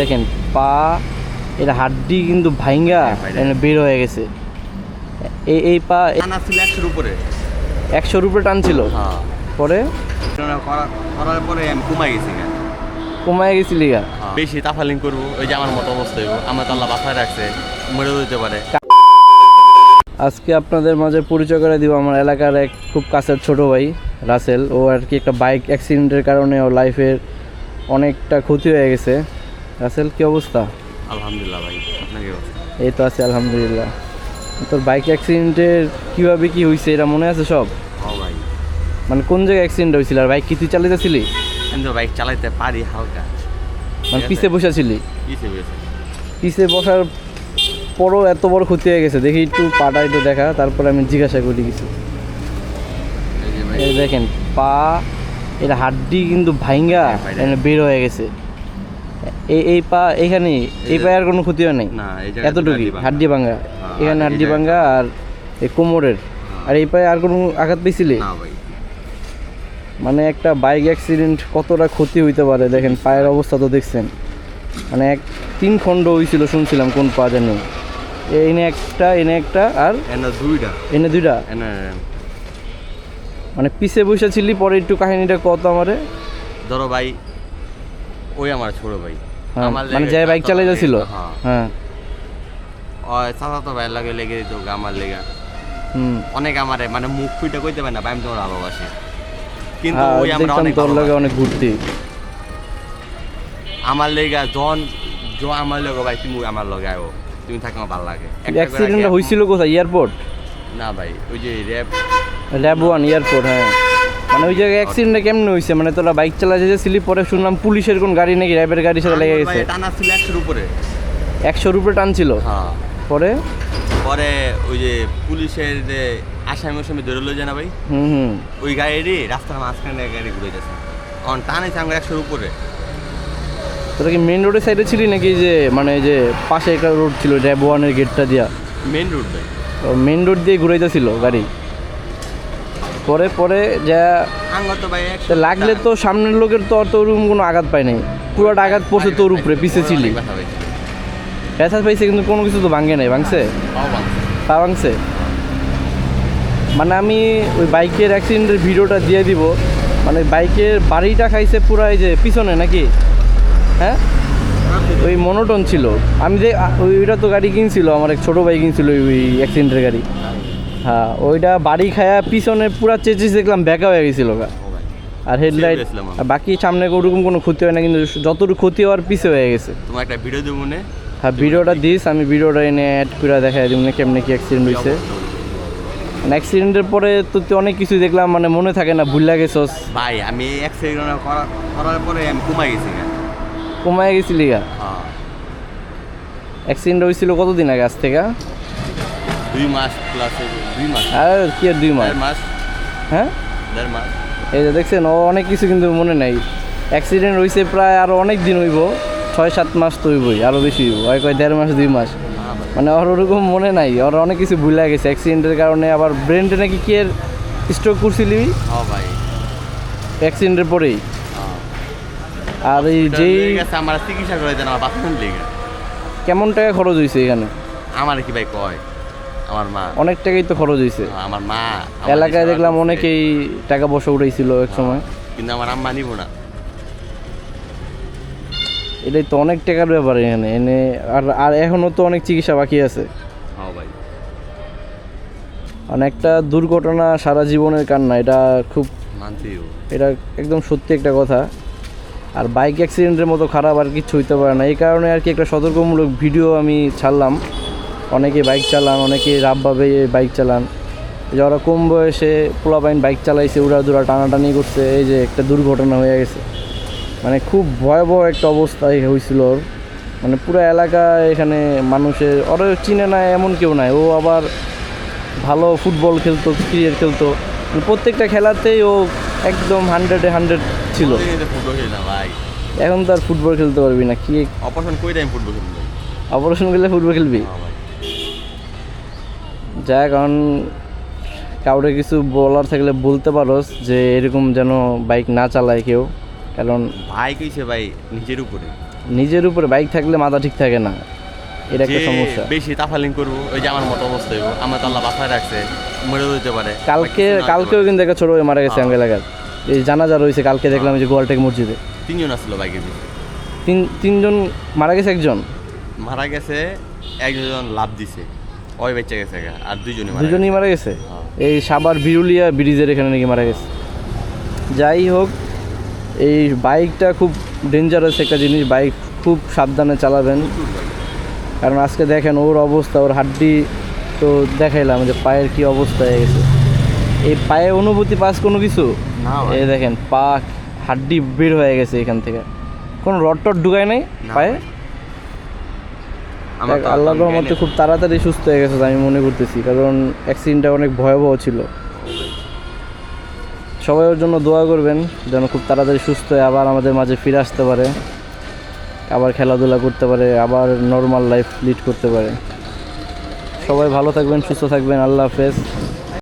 দেখেন পা, এটা হাড্ডি কিন্তু ভাইঙ্গা বের হয়ে গেছে। এই পা টানা ছিল 100-র উপরে। 100-র উপরে টানছিল। পরে করার পরে আমি কমাই গেছি। কমায় গেছিলি গা? বেশি তাফালিং করবো, ওই যে আমার মতো অবস্থা হইব। আমার তো আল্লাহ বাসায় রাখছে, মরেও যেতে পারে। আজকে আপনাদের মাঝে পরিচয় করে দিব আমার এলাকার এক খুব কাছের ছোট ভাই রাসেল। ও আর কি একটা বাইক অ্যাক্সিডেন্টের কারণে ওর লাইফের অনেকটা ক্ষতি হয়ে গেছে। রাসেল, কি অবস্থা? আলহামদুলিল্লাহ ভাই, আপনার কি অবস্থা? এই তো আছে আলহামদুলিল্লাহ। তোর বাইক অ্যাক্সিডেন্টের কীভাবে কী হয়েছে এটা মনে আছে সব? ভাই, মানে কোন জায়গায় অ্যাক্সিডেন্ট হয়েছিল? আর বাইক কি তুই চালাইতেছিলি? আমি তো বাইক চালাইতে পারি হালকা। মানে পিছে বসেছিলি? পিছে বসার পরও এত বড় ক্ষতি হয়ে গেছে? দেখি একটু পাটা একটু দেখা, তারপরে আমি জিজ্ঞাসা করি কিছু। এই দেখেন পা, এটা হাড্ডি কিন্তু ভাইঙ্গা বের হয়ে গেছে। এই পা এখানে, এই পায়ে আর কোনো ক্ষতি হয় নাই? এতটুকুই হাড্ডি ভাঙ্গা। এখানে হাড্ডি ভাঙ্গা আর এই কোমরের। আর এই পায়ে আর কোনো আঘাত পেয়েছিলি? মানে একটা বাইক অ্যাক্সিডেন্ট কতটা ক্ষতি হইতে পারে দেখেন। পায়ের অবস্থা তো দেখছেন, মানে 3 খণ্ড হয়েছিল শুনছিলাম। কোন পা জানি? এনে একটা আর এনে দুইটা। মানে পিছে বসেছিলি, পরে একটু কাহিনীটা কত আমারে। ধরো ভাই, ওই আমার ছোট ভাই, মানে যে বাইক চালাই যাচ্ছিল। হ্যাঁ, চাচা তো ভাই লাগে লেগে দিত আমার লেগা। অনেক আমারে মানে মুখ ফুইটা কইতে পারে না ভাই, আমি তোমার ভালোবাসি, কিন্তু ওই আমরা অনেক তোর লাগে অনেক ঘুরতি আমার লেগা। জন আমার লগে ভাই, তুমি আমার লগে আয়ো, তুমি থাকো আমার ভালো লাগে। অ্যাক্সিডেন্ট হয়েছিল কোথায়? এয়ারপোর্ট? না ভাই, ওই যে ল্যাব 1 এয়ারপোর্ট। হ্যাঁ, মানে ওই জায়গায় অ্যাক্সিডেন্টটা কেমনে হয়েছে? মানে তোরা বাইক চালাতে যাচ্ছিলি, পরে শুনলাম পুলিশের কোন গাড়ি নাকি র্যাবের গাড়ির সাথে লেগে গেছে। টানা ছিল 100-র উপরে। 100-র উপরে টানছিল? পরে ওই যে পুলিশের যে আসামি ধরে লই যায় না ভাই, ওই গাড়ি রাস্তার মাঝখানে গাড়ি ঘুরে যাচ্ছে, কারণ টানেছে আমরা 100-র উপরে। তোরা কি মেন রোডের সাইডে ছিলি নাকি যে মানে যে পাশে একটা রোড ছিল র্যাব 1-এর গেটটা দিয়া? মেন রোড ভাই। মেন রোড দিয়ে ঘুরাইতেছিল গাড়ি। পরে যা আঙ্গত ভাই লাগলে তো সামনের লোকের তো অত ওরকম কোনো আঘাত পায় নাই, পুরোটা আঘাত পড়ছে তোর উপরে, পিছে ছিলি। ব্যথা পাইছে কিন্তু কোনো কিছু তো ভাঙে নাই? ভাঙছে? পা ভাঙছে? মানে আমি ওই বাইকের অ্যাক্সিডেন্টের ভিডিওটা দিয়ে দিব। মানে বাইকের বাড়িটা খাইছে পুরো এই যে পিছনে নাকি? হ্যাঁ, ওই মনোটন ছিল। আমি যে ওইটা তো গাড়ি কিনছিল আমার এক ছোটো ভাই কিনছিল ওই অ্যাক্সিডেন্টের গাড়ি। হ্যাঁ, ওইটা বাড়ি খায়া পিছনে পুরো চেচিস দেখলাম ব্যাকা হয়ে গেছিলো গা। আর হেডলাইট, বাকি সামনে ওরকম কোনো ক্ষতি হয় না, কিন্তু যতটুকু ক্ষতি হওয়ার পিছে হয়ে গেছে। তোমার একটা ভিডিও দেবো মনে? হ্যাঁ, ভিডিওটা দিস, আমি ভিডিওটা এনে অ্যাড করে দেখাই দিব না কেমনে কি অ্যাক্সিডেন্ট হয়েছে। মানে অ্যাক্সিডেন্টের পরে তো তুই অনেক কিছু দেখলাম, মানে মনে থাকে না, ভুলে গেছস ভাই। আমি অ্যাক্সিডেন্ট করার পরে আমি কমাই গেছি। কমায় গেছিলি গা? অ্যাক্সিডেন্ট হয়েছিল কতদিন আগে? আজ থেকে 2 মাস প্লাস। 2 মাস? আর কি আর 2 মাস? হ্যাঁ, 1.5 মাস। এই যে দেখছেন, ও অনেক কিছু কিন্তু মনে নাই। অ্যাক্সিডেন্ট হয়েছে প্রায় আরও অনেক দিন হইব, 6-7 মাস তো হইবই, আরও বেশি হইব। ওই কয় 1.5 মাস 2 মাস। মানে ওর ওরকম মনে নাই, ওর অনেক কিছু ভুলে গেছে অ্যাক্সিডেন্টের কারণে। আবার ব্রেনটা নাকি কি এর স্ট্রোক করছিলি ভাই অ্যাক্সিডেন্টের পরেই। আর এই যেই আমার চিকিৎসা করে দেন আমার বাথরুম লেগে। কেমন টাকা খরচ হয়েছে এখানে? আমার কি ভাই কয়, আমার মা অনেক টাকাই তো খরচ হয়েছে। আমার মা এলাকায় দেখলাম অনেকেই টাকা পয়সা উঠাইছিল এক সময়, কিন্তু আমার আম্মা নিব না। এটাই তো অনেক টাকার ব্যাপার এখানে এনে। আর এখনও তো অনেক চিকিৎসা বাকি আছে। ভাই, অনেকটা দুর্ঘটনা সারা জীবনের কান্না, এটা খুব মানতেও, এটা একদম সত্যি একটা কথা। আর বাইক অ্যাক্সিডেন্টের মতো খারাপ আর কিছু হইতে পারে না। এই কারণে আর কি একটা সতর্কমূলক ভিডিও আমি ছাড়লাম। অনেকে বাইক চালান, অনেকে রাবভাবে বাইক চালান, যারা কম বয়সে পোলাপাইন বাইক চালাইছে, উড়াদুরা টানাটানি করছে, এই যে একটা দুর্ঘটনা হয়ে গেছে। মানে খুব ভয়াবহ একটা অবস্থায় হয়েছিল ওর। মানে পুরো এলাকা এখানে মানুষের ওরা চিনে না এমন কেউ নাই। ও আবার ভালো ফুটবল খেলতো, ক্রিকেট খেলতো, প্রত্যেকটা খেলাতেই ও একদম 100-এ 100 ছিল। এখন তো আর ফুটবল খেলতে পারবি না। কি অপারেশন করে আমি ফুটবল খেলবো? অপারেশন করলে ফুটবল খেলবি? যা, কারণ কাউরে কিছু বলার থাকলে বলতে পারোস যে এরকম যেন বাইক না চালায় কেউ। কারণ ভাই কইছে ভাই নিজের উপরে, নিজের উপরে বাইক থাকলে মাথা ঠিক থাকে না, এটা একটা যে সমস্যা। বেশি তাফালিং করবো ওই যে আমার মতো অবস্থা হইব, আমার তো আল্লাহ বাসায় রাখছে, মরেও যেতে পারে। কালকেও কিন্তু একটা ছোট ভাই মারা গেছে আমার এলাকার, এই জানাজা রয়েছে কালকে দেখলাম এই যে গোয়ালটেক মসজিদে। 3 জন আসলো বাইকের ভিতরে, তিনজন মারা গেছে, একজন মারা গেছে, একজন লাভ দিছে, ওই বেঁচে গেছে গা, আর দুজনই মারা গেছে। এই সাভার বিরুলিয়া ব্রিজের এখানে নাকি মারা গেছে। যাই হোক, এই বাইকটা খুব ডেঞ্জারাস একটা জিনিস, বাইক খুব সাবধানে চালাবেন। কারণ আজকে দেখেন ওর অবস্থা, ওর হাড্ডি তো দেখাইলাম যে পায়ের কি অবস্থা হয়ে গেছে। এই পায়ে অনুভূতি পাস কোনো কিছু, না ভাই। এই দেখেন পা হাড্ডি বের হয়ে গেছে এখান থেকে, কোনো রড টড ঢুকায় নাই না পায়ে। আমার তো আল্লাহর রহমতে খুব তাড়াতাড়ি সুস্থ হয়ে গেছে আমি মনে করতেছি, কারণ অ্যাক্সিডেন্টটা অনেক ভয়াবহ ছিল। সবাই ওর জন্য দোয়া করবেন যেন খুব তাড়াতাড়ি সুস্থ হয়ে আবার আমাদের মাঝে ফিরে আসতে পারে, আবার খেলাধুলা করতে পারে, আবার নর্মাল লাইফ লিড করতে পারে। সবাই ভালো থাকবেন, সুস্থ থাকবেন, আল্লাহ হাফেজ।